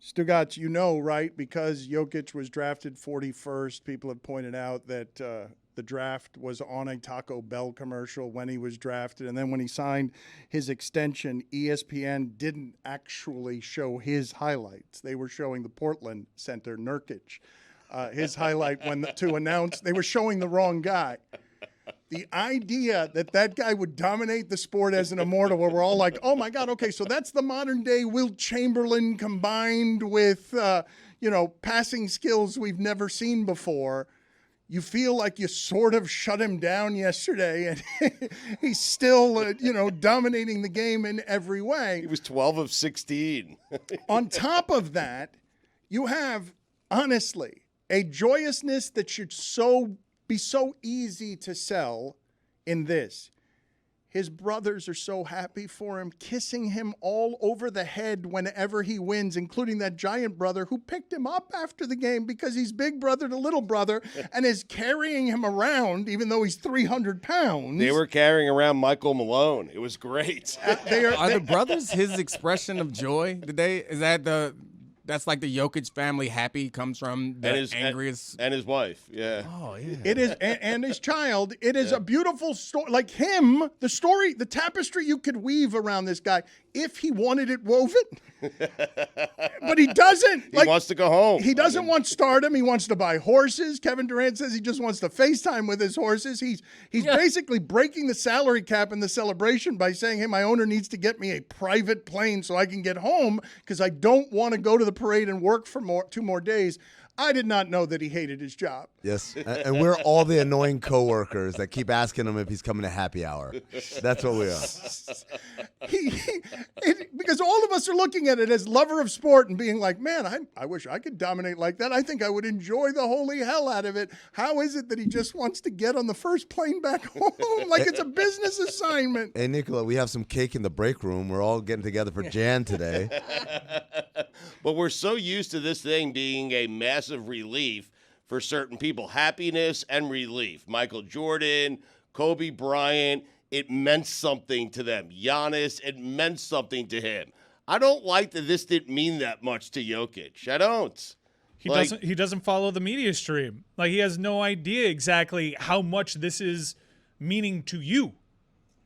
Stugotz, you know, right? Because Jokic was drafted 41st, people have pointed out that the draft was on a Taco Bell commercial when he was drafted. And then when he signed his extension, ESPN didn't actually show his highlights. They were showing the Portland center, Nurkic, his highlight to announce they were showing the wrong guy. The idea that that guy would dominate the sport as an immortal, where we're all like, oh, my God, okay, so that's the modern-day Wilt Chamberlain combined with, passing skills we've never seen before. You feel like you sort of shut him down yesterday, and he's still, dominating the game in every way. He was 12 of 16. On top of that, you have, honestly, a joyousness that should be so easy to sell in this. His brothers are so happy for him, kissing him all over the head whenever he wins, including that giant brother who picked him up after the game because he's big brother to little brother and is carrying him around even though he's 300 pounds. They were carrying around Michael Malone. It was great. Are the brothers his expression of joy? That's like the Jokic family happy comes from the angriest. And his wife, yeah. Oh, yeah. It is, and his child. It is a beautiful story. Like him, the story, the tapestry you could weave around this guy if he wanted it woven. But he doesn't. He wants to go home. He doesn't want stardom. He wants to buy horses. Kevin Durant says he just wants to FaceTime with his horses. He's basically breaking the salary cap in the celebration by saying, hey, my owner needs to get me a private plane so I can get home because I don't want to go to the parade and work for 2 more days. I did not know that he hated his job. Yes, and we're all the annoying coworkers that keep asking him if he's coming to happy hour. That's what we are. Because all of us are looking at it as lover of sport and being like, man, I wish I could dominate like that. I think I would enjoy the holy hell out of it. How is it that he just wants to get on the first plane back home like it's a business assignment? Hey, Nikola, we have some cake in the break room. We're all getting together for Jan today. But we're so used to this thing being a massive relief for certain people. Happiness and relief. Michael Jordan, Kobe Bryant, it meant something to them. Giannis, it meant something to him. I don't like that this didn't mean that much to Jokic. I don't. He doesn't follow the media stream. Like, he has no idea exactly how much this is meaning to you.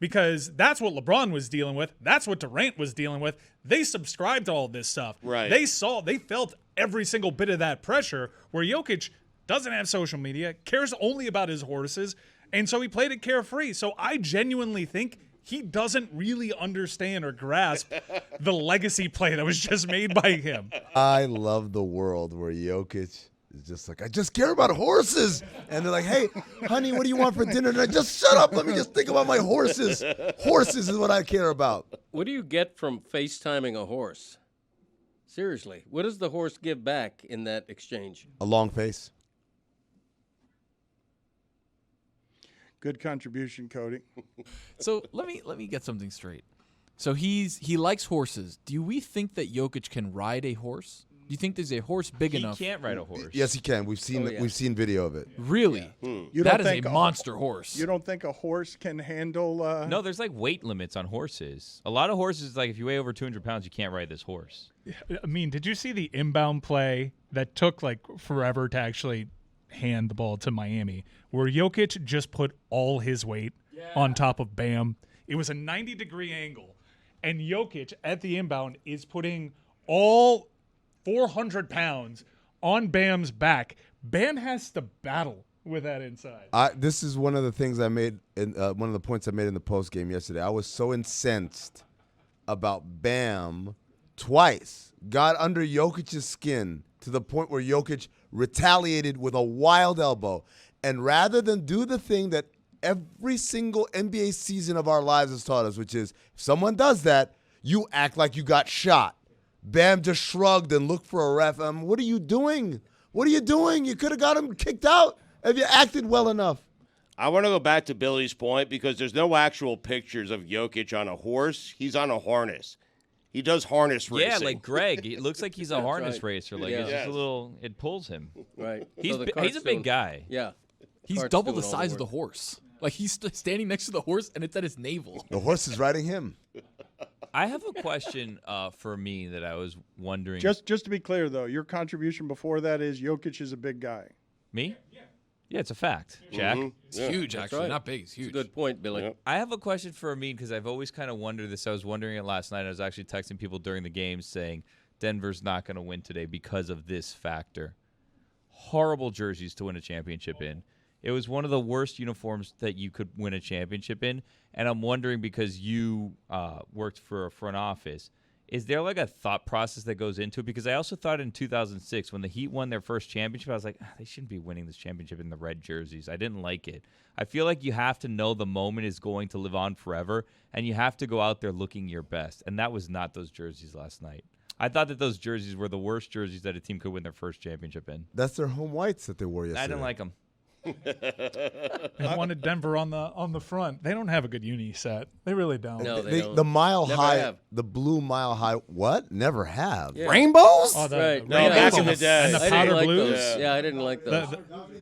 Because that's what LeBron was dealing with. That's what Durant was dealing with. They subscribed to all this stuff. Right. They felt every single bit of that pressure, where Jokic doesn't have social media, cares only about his horses, and so he played it carefree. So I genuinely think he doesn't really understand or grasp the legacy play that was just made by him. I love the world where Jokic is just like, I just care about horses. And they're like, hey, honey, what do you want for dinner tonight? Just shut up. Let me just think about my horses. Horses is what I care about. What do you get from FaceTiming a horse? Seriously, what does the horse give back in that exchange? A long face. Good contribution, Cody. So let me get something straight. So he likes horses. Do we think that Jokic can ride a horse? Do you think there's a horse big enough? He can't ride a horse. Yes, he can. We've seen video of it. Really? Yeah. That is a monster horse. You don't think a horse can handle? No, there's like weight limits on horses. A lot of horses, like if you weigh over 200 pounds, you can't ride this horse. I mean, did you see the inbound play that took like forever to actually hand the ball to Miami, where Jokic just put all his weight on top of Bam? It was a 90-degree angle, and Jokic at the inbound is putting all 400 pounds on Bam's back. Bam has to battle with that inside. This is one of the things I made, one of the points I made in the post game yesterday. I was so incensed about Bam twice. Got under Jokic's skin to the point where Jokic retaliated with a wild elbow. And rather than do the thing that every single NBA season of our lives has taught us, which is if someone does that, you act like you got shot. Bam just shrugged and looked for a ref. What are you doing? What are you doing? You could have got him kicked out if you acted well enough. I want to go back to Billy's point because there's no actual pictures of Jokic on a horse. He's on a harness. He does harness racing. Yeah, like Greg. It looks like he's a harness racer. Like it's just a little. It pulls him. Right. He's a big guy. Yeah. He's double the size of the horse. Like he's standing next to the horse, and it's at his navel. The horse is riding him. I have a question for me that I was wondering. Just to be clear, though, your contribution before that is Jokic is a big guy. Me? Yeah, it's a fact, Jack. It's huge, actually. right. Not big. It's huge. Good point, Billy. Yep. I have a question for Amin because I've always kind of wondered this. I was wondering it last night. I was actually texting people during the game saying Denver's not going to win today because of this factor. Horrible jerseys to win a championship in. It was one of the worst uniforms that you could win a championship in. And I'm wondering, because you worked for a front office, is there like a thought process that goes into it? Because I also thought in 2006 when the Heat won their first championship, I was like, they shouldn't be winning this championship in the red jerseys. I didn't like it. I feel like you have to know the moment is going to live on forever, and you have to go out there looking your best. And that was not those jerseys last night. I thought that those jerseys were the worst jerseys that a team could win their first championship in. That's their home whites that they wore yesterday. I didn't like them. They wanted Denver on the front. They don't have a good uni set. They really don't. No, they don't. The mile Never high, have. the blue mile high. What? Never have. Yeah. Rainbows? Oh, the Right. No, Yeah, back I in the didn't- day. And the I powder didn't like blues? those. Yeah, I didn't like those.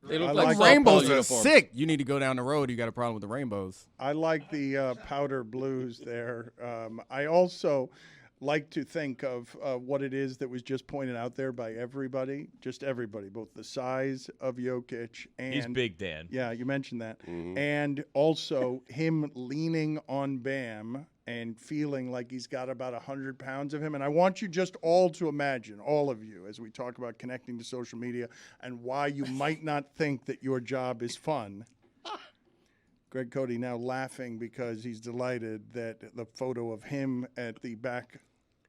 They look I like like football Rainbows are uniforms. sick. You need to go down the road. You got a problem with the rainbows. I like the powder blues there. I also like to think of what it is that was just pointed out there by everybody, just everybody, both the size of Jokic and He's big, Dan. Yeah, you mentioned that, and also him leaning on Bam and feeling like he's got about 100 pounds of him. And I want you just all to imagine, all of you, as we talk about connecting to social media and why you might not think that your job is fun. Greg Cody now laughing because he's delighted that the photo of him at the back,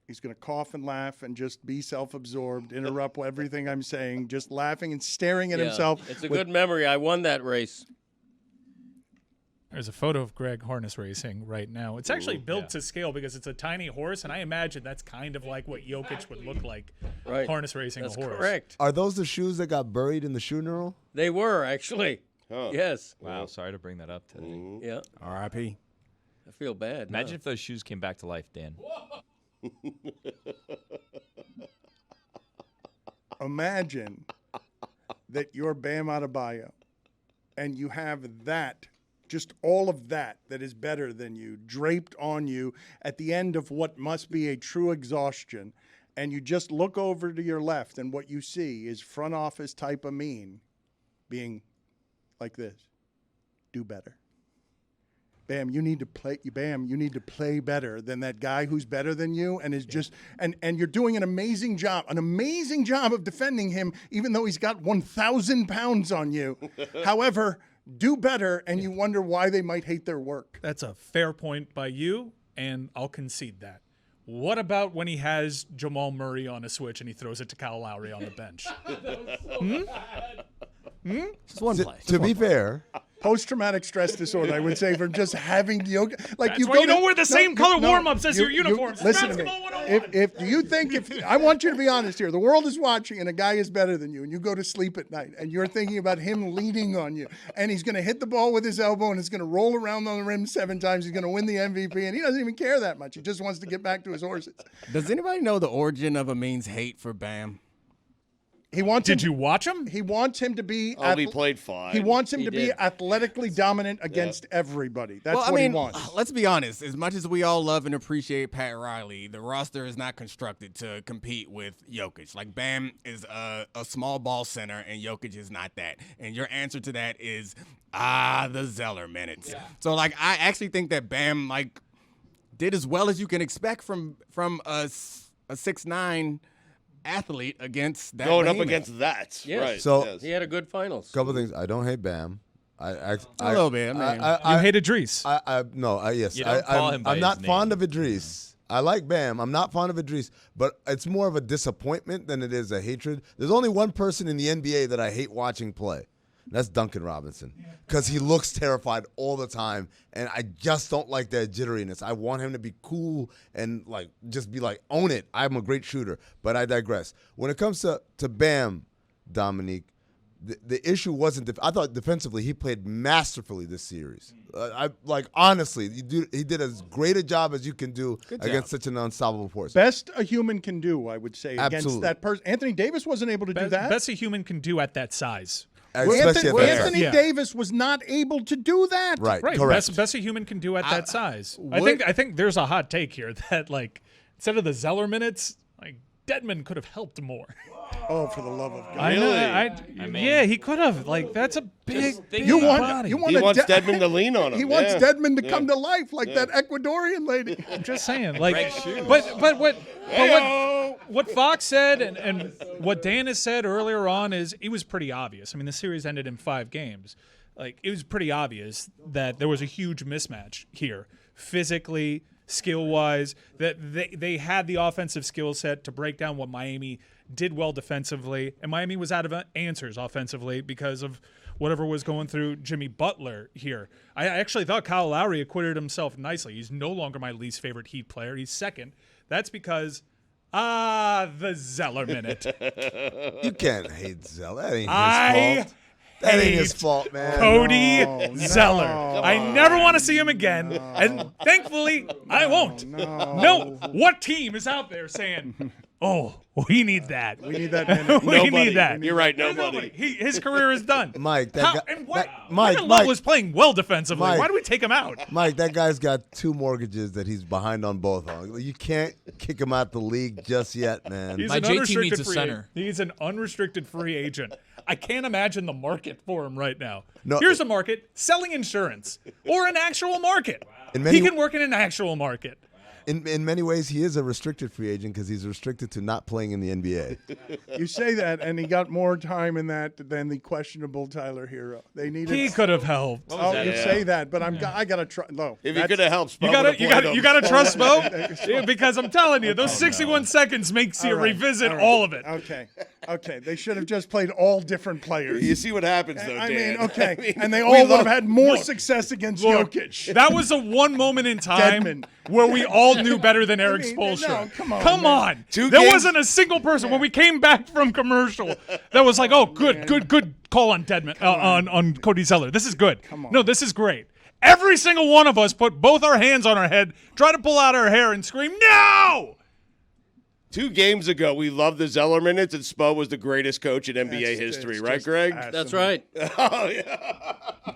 he's going to cough and laugh and just be self-absorbed, interrupt everything I'm saying, just laughing and staring at Yeah, himself. It's a with- good memory. I won that race. There's a photo of Greg harness racing right now. It's actually built to scale because it's a tiny horse, and I imagine that's kind of like what Jokic would look like Right. harness racing That's a horse. correct. Are those the shoes that got buried in the shoe knurl? They were, actually. Huh. Yes. Wow, sorry to bring that up today. Yeah. R.I.P. I feel bad. now. Imagine if those shoes came back to life, Dan. Imagine that you're Bam Adebayo and you have that, just all of that is better than you, draped on you at the end of what must be a true exhaustion, and you just look over to your left and what you see is front office type Amin being like this. Do better. Bam, you need to play. Bam, you need to play better than that guy who's better than you, and is just and you're doing an amazing job of defending him, even though he's got 1,000 pounds on you. However, do better, and you wonder why they might hate their work. That's a fair point by you, and I'll concede that. What about when he has Jamal Murray on a switch and he throws it to Kyle Lowry on the bench? Just one play. To be fair, Post-traumatic stress disorder, I would say, from just having yoga. Like That's you why go you don't to- wear the same color warm-ups as your uniforms. It's Listen to me. basketball 101. If you think I want you to be honest here, the world is watching, and a guy is better than you, and you go to sleep at night, and you're thinking about him leaning on you, and he's going to hit the ball with his elbow, and it's going to roll around on the rim 7 times. He's going to win the MVP, and he doesn't even care that much. He just wants to get back to his horses. Does anybody know the origin of Amin's hate for Bam? He wants. Did you watch him? He wants him to be. He played fine. He wants him He to be did. athletically dominant against everybody. That's Well, what I mean, he wants. let's be honest. As much as we all love and appreciate Pat Riley, the roster is not constructed to compete with Jokic. Like, Bam is a small ball center, and Jokic is not that. And your answer to that is, the Zeller minutes. Yeah. So, like, I actually think that Bam, like, did as well as you can expect from a 6'9" athlete against that Going up behemoth. against that. Yes. Right. So- yes. He had a good finals. couple things. I don't hate Bam. A little bit. I mean, You hate Idris. Yes. You don't call him by I'm not his fond name. of Idris. I like Bam. I'm not fond of Idris, but it's more of a disappointment than it is a hatred. There's only one person in the NBA that I hate watching play. That's Duncan Robinson, because he looks terrified all the time, and I just don't like that jitteriness. I want him to be cool and like just be like, own it. I'm a great shooter, but I digress. When it comes to Bam, Dominique, the issue wasn't. I thought defensively he played masterfully this series. Honestly, he did as great a job as you can do against such an unstoppable force. Best a human can do, I would say, against Absolutely. that person. Anthony Davis wasn't able to do that. Best a human can do at that size. Especially at that size. Anthony Yeah. Davis was not able to do that. Right, Right, correct. best a human can do at that size. I think there's a hot take here that like instead of the Zeller minutes, like Dedmon could have helped more. Oh, for the love of God! I know. Yeah, he could have. Like that's a big. think You want body. you want He a wants De- Dedmon to lean on him. He wants yeah. Dedmon to come to life like that Ecuadorian lady. I'm just saying, like, but what Fox said and what Dan has said earlier on is it was pretty obvious. I mean, the series ended in 5 games. Like, it was pretty obvious that there was a huge mismatch here, physically, skill-wise. That they had the offensive skill set to break down what Miami did well defensively, and Miami was out of answers offensively because of whatever was going through Jimmy Butler here. I actually thought Kyle Lowry acquitted himself nicely. He's no longer my least favorite Heat player. He's second. That's because, the Zeller minute. You can't hate Zeller. That ain't his I fault. That ain't his hate fault, man. Cody Zeller. I never want to see him again, and thankfully, I won't. No. What team is out there saying, oh, we need that. We need that minute. we Nobody. need that. You're right, There's nobody. His career is done. Mike, that How, guy- and what? that- Mike, Kevin Mike. Love was playing well defensively. Mike. Why do we take him out? Mike, that guy's got 2 mortgages that he's behind on both of. You can't kick him out the league just yet, man. He's My an JT unrestricted needs a free center. agent. He's an unrestricted free agent. I can't imagine the market for him right now. No. Here's a market: selling insurance or an actual market. In many- He can work in an actual market. In many ways, he is a restricted free agent because he's restricted to not playing in the NBA. You say that, and he got more time in that than the questionable Tyler Hero. They needed. He could have helped. Oh, that? you Yeah. say that, but I gotta try. No, If he that's- could have helped, You gotta trust Spo. Yeah, because I'm telling you, those 61 seconds makes you All right, revisit all right. all of it. Okay. They should have just played all different players. You see what happens, though, I Dan. mean, okay, I mean, and they we all would love- have had more look, success against Look, Jokic. that was a one moment in time Dedmon. where we all knew better than Erik mean, Spoelstra. no, come on, Come man. on. Two There games- wasn't a single person when we came back from commercial that was like, oh, good call on Dedmon, on Cody Zeller. This is good. Come on. No, this is great. Every single one of us put both our hands on our head, try to pull out our hair and scream, no! 2 games ago, we loved the Zeller minutes, and Spo was the greatest coach in NBA That's- history, it's right, just Greg? awesome. That's right. Oh, yeah.